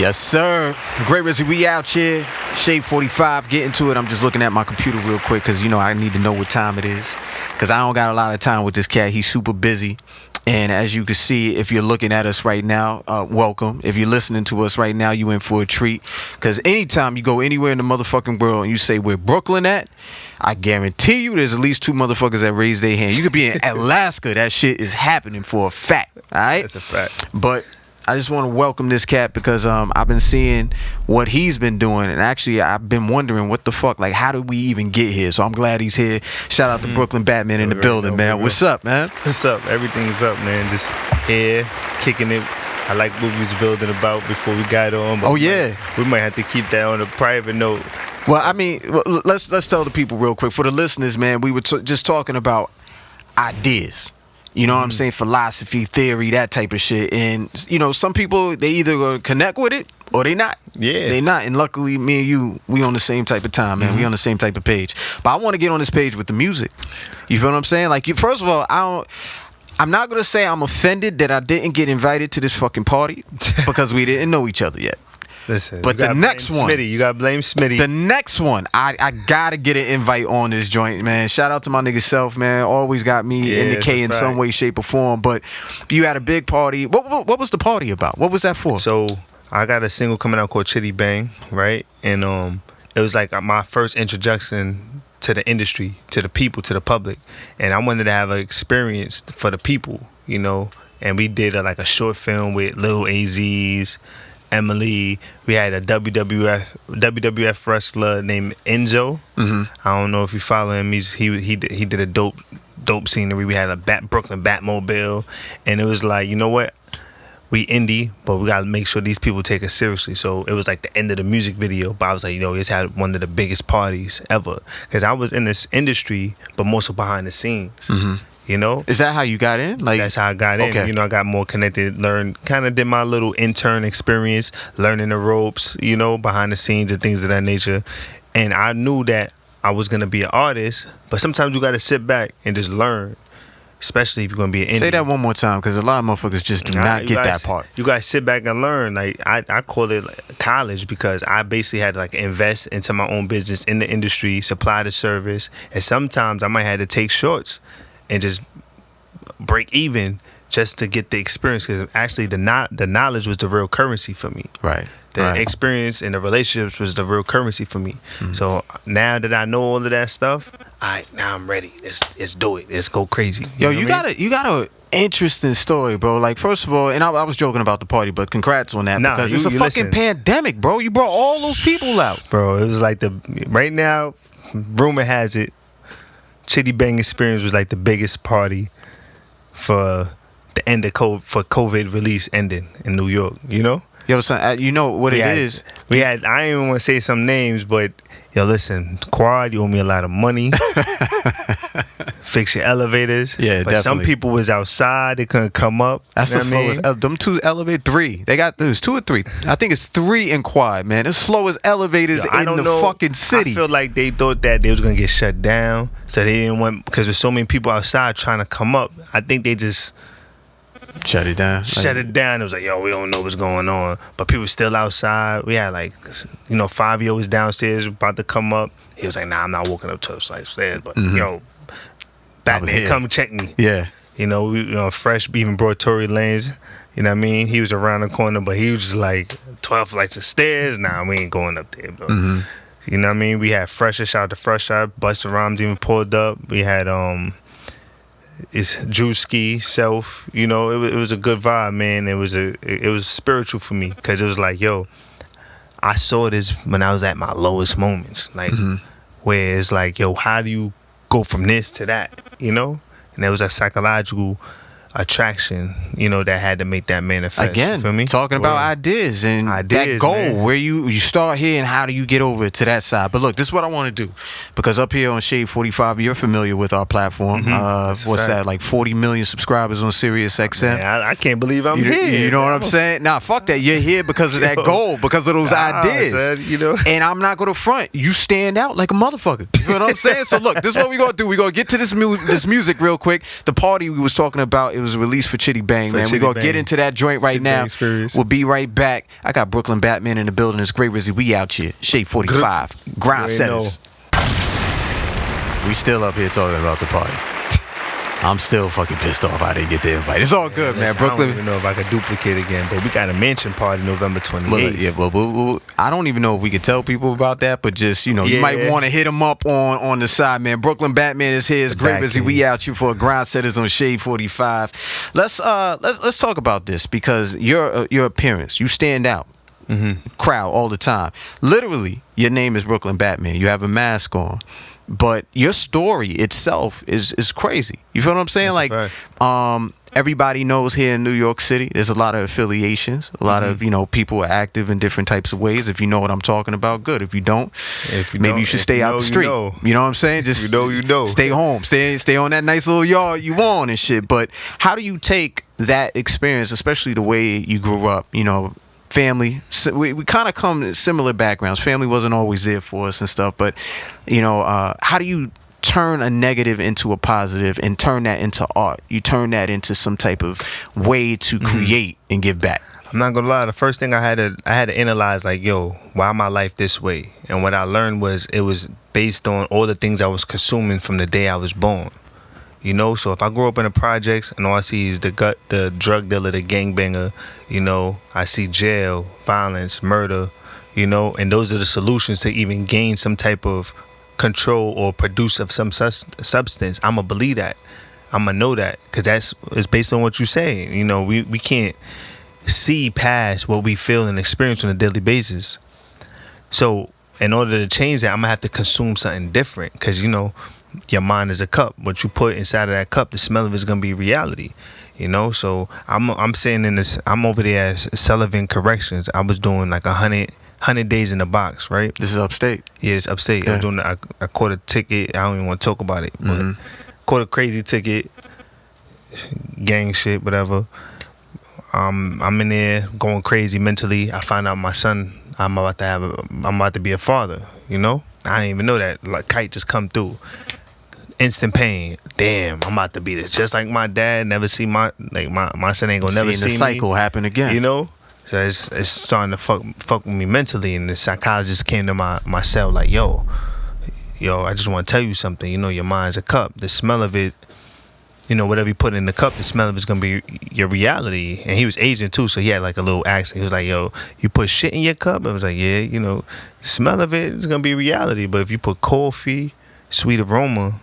Yes, sir. Gray Rizzy, we out here. Shade 45, get into it. I'm just looking at my computer real quick because, I need to know what time it is. Because I don't got a lot of time with this cat. He's super busy. And as you can see, if you're looking at us right now, welcome. If you're listening to us right now, you in for a treat. Because anytime you go anywhere in the motherfucking world and you say where Brooklyn at, I guarantee you there's at least two motherfuckers that raise their hand. You could be in Alaska. That shit is happening for a fact. All right? That's a fact. But I just want to welcome this cat because I've been seeing what he's been doing, and actually I've been wondering what the fuck, like, how did we even get here? So I'm glad he's here. Shout out to 8Rooklyn 8Atman in the building, man. What's up, man? What's up? Everything's up, man. Just here, kicking it. I like what we was building about before we got on. But we might have to keep that on a private note. Well, I mean, let's tell the people real quick. For the listeners, man, we were just talking about ideas. You know what I'm saying? Philosophy, theory, that type of shit. And, some people, they either gonna connect with it or they not. Yeah. They not. And luckily, me and you, we on the same type of time, man. We on the same type of page. But I want to get on this page with the music. You feel what I'm saying? Like, first of all, I'm not going to say I'm offended that I didn't get invited to this fucking party because we didn't know each other yet. Listen, but the next one, Smitty, you gotta blame Smitty. The next one, I gotta get an invite on this joint, man. Shout out to my nigga Self, man. Always got me in the K in some way, shape, or form. But you had a big party. What was the party about? What was that for? So I got a single coming out called Chitty Bang, right? And it was like my first introduction to the industry, to the people, to the public. And I wanted to have an experience for the people, And we did a short film with Lil AZ's, Emily. We had a WWF wrestler named Enzo. I don't know if you follow him. He did a dope scenery. We had a Brooklyn Batmobile, and it was like, you know what? We indie, but we gotta make sure these people take us seriously. So it was like the end of the music video. But I was like, it's had one of the biggest parties ever because I was in this industry, but more so behind the scenes. Is that how you got in? Like, that's how I got in. Okay. I got more connected, kind of did my little intern experience, learning the ropes, behind the scenes and things of that nature. And I knew that I was going to be an artist, but sometimes you got to sit back and just learn, especially if you're going to be an indie. Say that one more time, because a lot of motherfuckers just do not get that part. You got to sit back and learn. Like, I call it college because I basically had to invest into my own business in the industry, supply the service, and sometimes I might have to take shorts and just break even just to get the experience, because actually the knowledge was the real currency for me. Right. The experience and the relationships was the real currency for me. So now that I know all of that stuff, now I'm ready. Let's do it. Let's go crazy. You got an interesting story, bro. Like, first of all, and I was joking about the party, but congrats on that because it's a fucking pandemic, bro. You brought all those people out, bro. It was like right now, rumor has it, Chitty Bang experience was like the biggest party for the end of COVID release ending in New York, Yo, son, you know what it is? I ain't even want to say some names, but yo, listen, Quad, you owe me a lot of money. Fix your elevators. Yeah, but definitely. some people was outside, they couldn't come up. That's the slowest. Them two elevators, 3. They got there's 2 or 3. I think it's 3 in Quad, man. It's slowest elevators in the fucking city. I feel like they thought that they was gonna get shut down, so they didn't want, because there's so many people outside trying to come up. I think they just shut it down. It was like, yo, we don't know what's going on, but people still outside. We had 5-year was downstairs about to come up. He was like, nah, I'm not walking up to the stairs, but yo, Batman, come check me. Yeah. Fresh even brought Tory Lanez. You know what I mean? He was around the corner, but he was just like 12 flights of stairs. Nah, we ain't going up there, bro. You know what I mean? We had Fresh, shout out to Fresh, Busta Rhymes even pulled up. We had it's Drewski, Self. It was a good vibe, man. It was spiritual for me because it was like, yo, I saw this when I was at my lowest moments, where it's like, yo, how do you go from this to that, And there was a psychological attraction, that had to make that manifest. Again, feel me? Talking about ideas and that goal, man. Where you start here and how do you get over to that side. But look, this is what I want to do, because up here on Shade 45, you're familiar with our platform. What's that, like 40 million subscribers on SiriusXM? Man, I can't believe I'm here. You know what I'm saying? Nah, fuck that. You're here because of that goal, because of those ideas. Son, And I'm not going to front. You stand out like a motherfucker. You know what I'm saying? So look, this is what we're going to do. We're going to get to this music real quick. The party we was talking about, It was released for Chitty Bang, man. Chitty We're going to Bang. get into that joint right Chitty now. Bang experience. We'll be right back. I got Brooklyn Batman in the building. It's Gray Rizzy. We out here. Shade 45. Grind setters. We still up here talking about the party. I'm still fucking pissed off I didn't get the invite. It's all good, man. Brooklyn. I don't even know if I could duplicate again, but we got a mansion party November 28th. Well, yeah, well, I don't even know if we can tell people about that, but just, you Yeah. might want to hit them up on the side, man. Brooklyn Batman is here. It's Gray Rizzy. We out you for a grind setters on Shade 45. Let's talk about this because your appearance, you stand out. Crowd all the time. Literally, your name is Brooklyn Batman. You have a mask on. But your story itself is crazy. You feel what I'm saying? That's like, everybody knows here in New York City, there's a lot of affiliations. A lot of, people are active in different types of ways. If you know what I'm talking about, good. If you don't, maybe you should stay out the street. You know what I'm saying? Just you know. Stay home. Stay on that nice little yard you want and shit. But how do you take that experience, especially the way you grew up, family, we kind of come in similar backgrounds. Family wasn't always there for us and stuff, but how do you turn a negative into a positive and turn that into art? You turn that into some type of way to create and give back. I'm not gonna lie. The first thing I had to analyze, like, yo, why my life this way? And what I learned was it was based on all the things I was consuming from the day I was born. So if I grow up in the projects and all I see is the drug dealer, the gangbanger, I see jail, violence, murder, and those are the solutions to even gain some type of control or produce of some substance. I'm going to believe that. I'm going to know that because it's based on what you say. We can't see past what we feel and experience on a daily basis. So in order to change that, I'm going to have to consume something different because, your mind is a cup. What you put inside of that cup, the smell of it is gonna be reality. So I'm saying I'm over there as Sullivan Corrections. I was doing like 100 days in the box, right? This is upstate. Yeah, it's upstate. Yeah. I caught a ticket. I don't even want to talk about it. But caught a crazy ticket, gang shit, whatever. I'm in there going crazy mentally. I find out my son, I'm about to be a father. I didn't even know that. Like, kite just come through. Instant pain. Damn, I'm about to be this. Just like my dad. Never see my son ain't gonna never see the cycle happen again. So it's starting to fuck with me mentally. And the psychologist came to my cell like, yo, I just want to tell you something. Your mind's a cup. The smell of it, whatever you put in the cup, the smell of it's gonna be your reality. And he was Asian too, so he had like a little accent. He was like, yo, you put shit in your cup? I was like, yeah, the smell of it is gonna be reality. But if you put coffee, sweet aroma,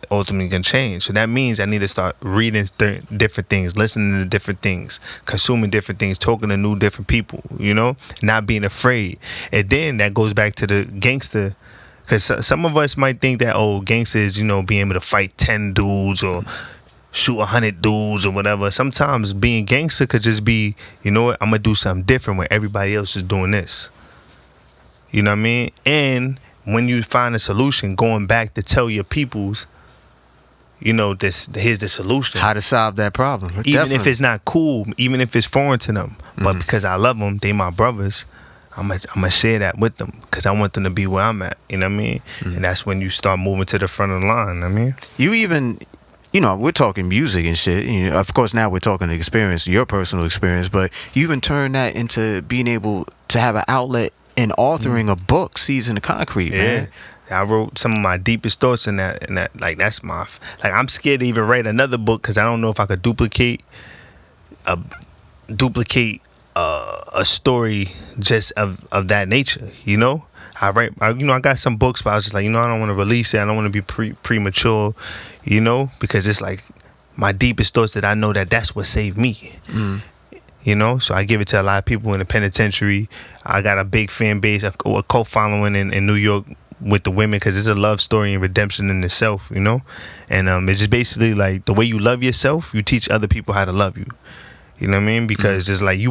ultimately can change. So that means I need to start reading different things, listening to different things, consuming different things, talking to different people, not being afraid. And then that goes back to the gangster, because some of us might think that, gangster is, being able to fight 10 dudes or shoot 100 dudes or whatever. Sometimes being gangster could just be, I'm going to do something different when everybody else is doing this. You know what I mean? And when you find a solution, going back to tell your peoples, here's the solution. How to solve that problem. Even if it's not cool, even if it's foreign to them. But because I love them, they my brothers, I'm gonna share that with them because I want them to be where I'm at. You know what I mean? And that's when you start moving to the front of the line. I mean, you even, we're talking music and shit. Of course, now we're talking experience, your personal experience, but you even turn that into being able to have an outlet in authoring a book, Seeds in the Concrete, man. I wrote some of my deepest thoughts in that, like, that's my, like, I'm scared to even write another book because I don't know if I could duplicate a story just of that nature. I got some books, but I was just like, I don't want to release it. I don't want to be premature, because it's like my deepest thoughts that I know that's what saved me. So I give it to a lot of people in the penitentiary. I got a big fan base, a cult following in New York with the women, because it's a love story and redemption in itself, and it's just basically like the way you love yourself, you teach other people how to love you. You know what I mean? Because it's like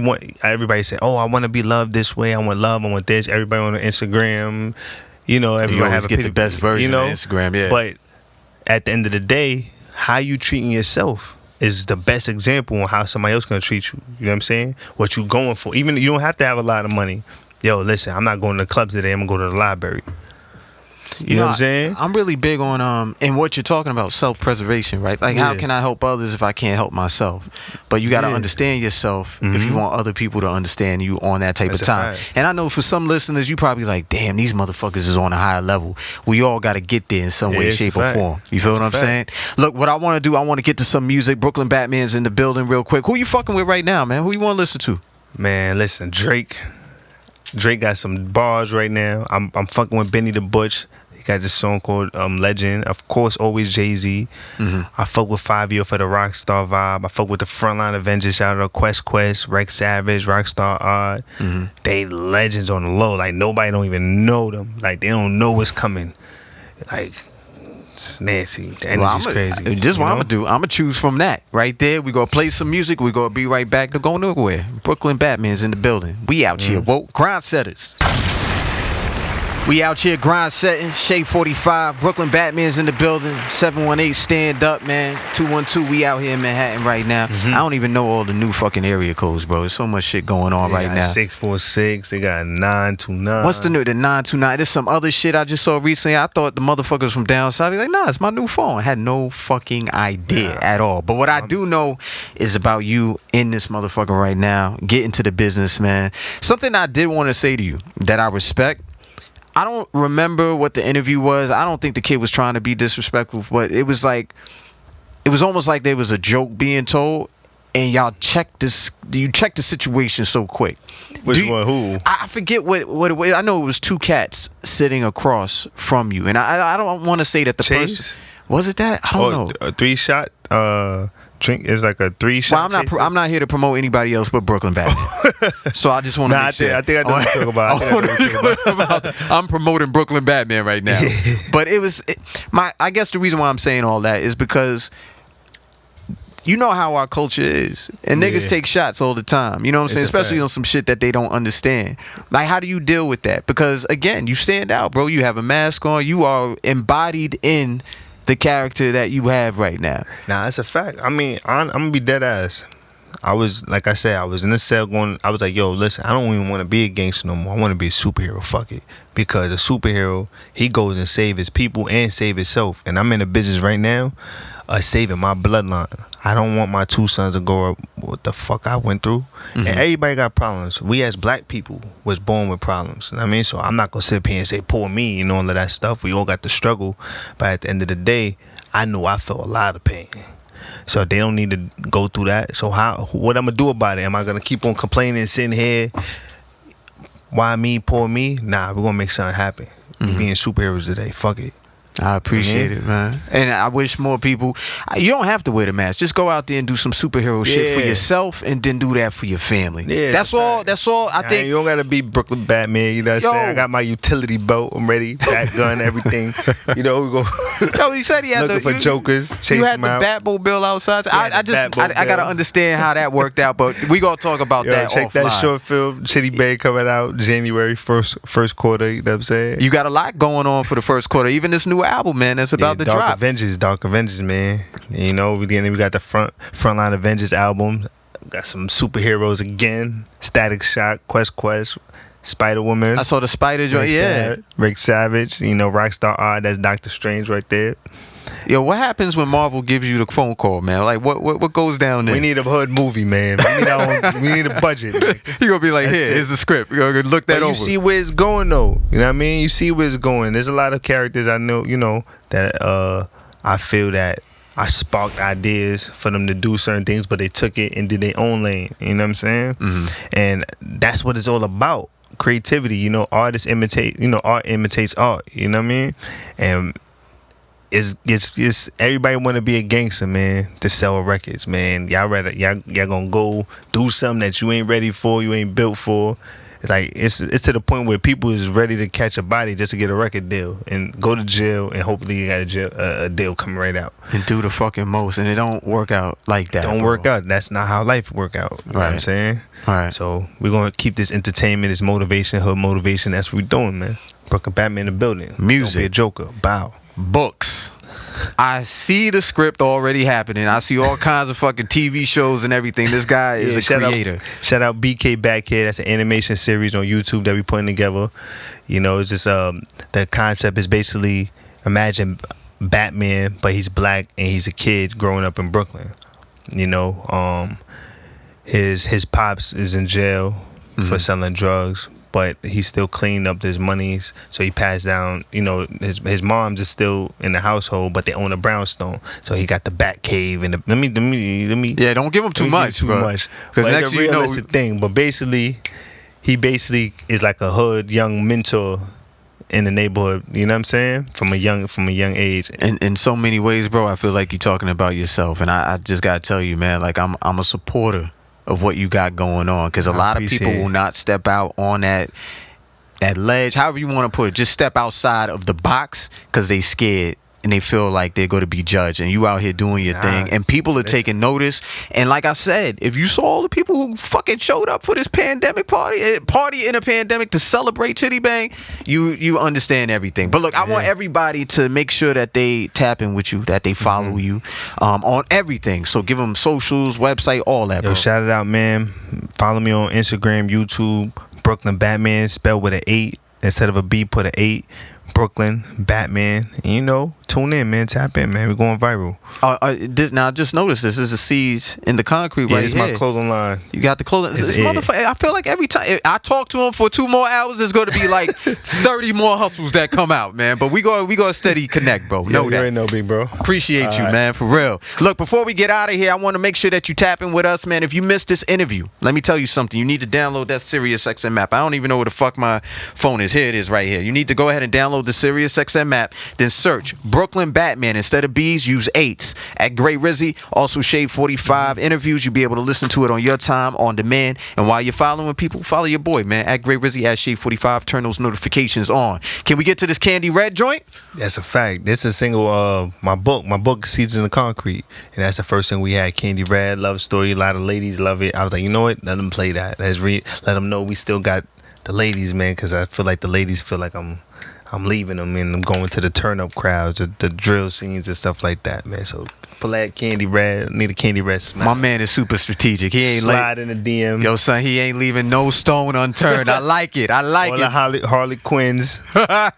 everybody say, I want to be loved this way. I want love. I want this. Everybody on Instagram, everybody you have a get the best version of Instagram, yeah. But at the end of the day, how you treating yourself is the best example on how somebody else gonna treat you. You know what I'm saying? What you going for. Even you don't have to have a lot of money. Yo, listen, I'm not going to clubs today. I'm gonna go to the library. You know what I'm saying? I'm really big on and what you're talking about, self-preservation, right? Like, how can I help others if I can't help myself? But you got to understand yourself if you want other people to understand you on that type of time. And I know for some listeners, you probably like, damn, these motherfuckers is on a higher level. We all got to get there in some way, shape, or form. You feel what I'm saying? Look, what I want to do, I want to get to some music. Brooklyn Batman's in the building real quick. Who you fucking with right now, man? Who you want to listen to? Man, listen, Drake got some bars right now. I'm fucking with Benny the Butch. He got this song called Legend. Of course, always Jay-Z. I fuck with 5-Year for the Rockstar vibe. I fuck with the Frontline Avengers. Shout out to Quest, Rex Savage, Rockstar Odd. They legends on the low. Like, nobody don't even know them. Like, they don't know what's coming. Like, it's nasty. The energy's crazy. This is what I'm gonna do. I'm gonna choose from that right there. We gonna play some music. We gonna be right back. Don't go nowhere. Brooklyn Batman's in the building. We out here. Whoa, grind setters. We out here grind setting. Shade 45. Brooklyn Batman's in the building. 718 stand up, man. 212. We out here in Manhattan right now. I don't even know all the new fucking area codes, bro. There's so much shit going on right now. 646. They got 929. What's the new? The 929. There's some other shit I just saw recently. I thought the motherfuckers from down south be like, nah, it's my new phone. I had no fucking idea at all. But what I do know is about you in this motherfucker right now. Get into the business, man. Something I did want to say to you that I respect. I don't remember what the interview was. I don't think the kid was trying to be disrespectful, but it was almost like there was a joke being told, and y'all checked this. You checked the situation so quick. Which one? Who? I forget what it was. I know it was two cats sitting across from you, and I don't want to say that the person was it that I don't know. A 3-shot drink is like a 3-shot. Well, I'm not here to promote anybody else but Brooklyn Batman. So I just want to make sure. I think I know what you're talking about. I'm promoting Brooklyn Batman right now. But I guess the reason why I'm saying all that is because you know how our culture is. And niggas take shots all the time. You know what I'm saying? Especially on some shit that they don't understand. Like, how do you deal with that? Because, again, you stand out, bro. You have a mask on. You are embodied in the character that you have right now. Nah, that's a fact. I mean, I'm gonna be dead ass. I was, like I said, I was in the cell I was like, yo, listen, I don't even want to be a gangster no more. I want to be a superhero. Fuck it. Because a superhero, he goes and save his people and save himself. And I'm in the business right now of saving my bloodline. I don't want my 2 sons to go up what the fuck I went through. And everybody got problems. We as black people was born with problems. You know what I mean? So I'm not going to sit up here and say, poor me, and all of that stuff. We all got the struggle. But at the end of the day, I know I felt a lot of pain. So they don't need to go through that. So what I'm going to do about it? Am I going to keep on complaining and sitting here? Why me, poor me? Nah, we're going to make something happen. We being superheroes today. Fuck it. I appreciate it, man. And I wish more people, you don't have to wear the mask. Just go out there and do some superhero shit for yourself, and then do that for your family. Yeah, that's all. I think you don't gotta be Brooklyn Batman. You know what I'm saying? I got my utility belt. I'm ready. Batgun, everything. You know, we go. Yo, he said he had looking for jokers. You had the Batmobile outside. I gotta understand how that worked out, but we gonna talk about that. Check offline. that short film, Chitty Bang, coming out January first quarter. You know what I'm saying? You got a lot going on for the first quarter. Even this new album, man, that's about to drop. Dark Avengers, man. You know, we got the Frontline Avengers album. Got some superheroes again. Static Shock, Quest, Spider-Woman. I saw the Spider joint, Rick Savage, you know, Rockstar Odd, that's Doctor Strange right there. Yo, what happens when Marvel gives you the phone call, man? Like, what goes down there? We need a hood movie, man. We need a budget. You gonna be like, here's the script. You gonna look that over. You see where it's going, though. You know what I mean? You see where it's going. There's a lot of characters I know, you know, that I feel that I sparked ideas for them to do certain things, but they took it and did their own lane. You know what I'm saying? And that's what it's all about. Creativity. You know, art imitates art. You know what I mean? And it's everybody want to be a gangster, man, to sell records, man. Y'all gonna go do something that you ain't ready for, you ain't built for. It's like it's to the point where people is ready to catch a body just to get a record deal and go to jail, and hopefully you got a deal coming right out. And do the fucking most, and it don't work out like that. Don't work out. That's not how life work out. You know what I'm saying? All right. So we're gonna keep this entertainment, this motivation, hood motivation. That's what we're doing, man. Brooklyn Batman in the building. Music. Don't be a joker. Bow. Books. I see the script already happening. I see all kinds of fucking TV shows and everything. This guy is a creator. Shout out BK Backhead. That's an animation series on YouTube that we putting together. You know, it's just the concept is basically imagine Batman, but he's black and he's a kid growing up in Brooklyn. You know, his pops is in jail for selling drugs, but he still cleaned up his monies, so he passed down. You know, his mom's is still in the household, but they own a brownstone, so he got the Bat Cave and let me. Yeah, don't give him too much, because next you know it's a thing. But basically, he is like a hood young mentor in the neighborhood, you know what I'm saying? From a young age. In so many ways, bro, I feel like you're talking about yourself, and I just gotta tell you, man, like I'm a supporter of what you got going on, because a lot of people will not step out on that ledge, however you want to put it, just step outside of the box because they scared and they feel like they're going to be judged, and you out here doing your thing, and people are taking notice. And like I said, if you saw all the people who fucking showed up for this pandemic party in a pandemic to celebrate Chitty Bang, you understand everything. But look, I want everybody to make sure that they tap in with you, that they follow you on everything. So give them socials, website, all that, bro. Yo, shout it out, man. Follow me on Instagram, YouTube, Brooklyn Batman, spelled with an 8 instead of a B, put an 8. Brooklyn Batman, and, you know, tune in, man. Tap in, man. We're going viral. Now, just notice this is the seeds in the concrete right here. This is my clothing line. You got the clothing. This motherfucker, I feel like every time I talk to him for 2 more hours, there's going to be like 30 more hustles that come out, man. But we go steady connect, bro. Know that. You already know, big bro. Appreciate you, man, for real. Look, before we get out of here, I want to make sure that you tap in with us, man. If you missed this interview, let me tell you something. You need to download that SiriusXM app. I don't even know where the fuck my phone is. Here it is right here. You need to go ahead and download the SiriusXM app, then search Brooklyn Batman. Instead of B's, use 8s. At Gray Rizzy, also Shade 45 interviews. You'll be able to listen to it on your time, on demand. And while you're following people, follow your boy, man. At Gray Rizzy, at Shade 45. Turn those notifications on. Can we get to this Candy Red joint? That's a fact. This is a single of my book, Seeds in the Concrete. And that's the first thing we had, Candy Red, love story. A lot of ladies love it. I was like, you know what? Let them play that. Let them know we still got the ladies, man, because I feel like the ladies feel like I'm leaving them and I'm going to the turn-up crowds, the drill scenes and stuff like that, man. So play that Candy Red. Need a Candy Red smack. My man is super strategic. He ain't slide in the DM. Yo, son, he ain't leaving no stone unturned. I like it. All the Harley Quinns. Slide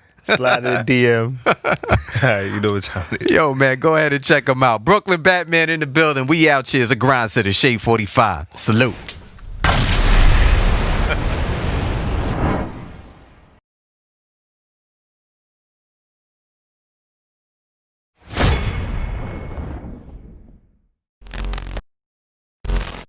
in the DM. You know what time it is. Yo, man, go ahead and check him out. Brooklyn Batman in the building. We out here as a grind city. Shade 45. Salute.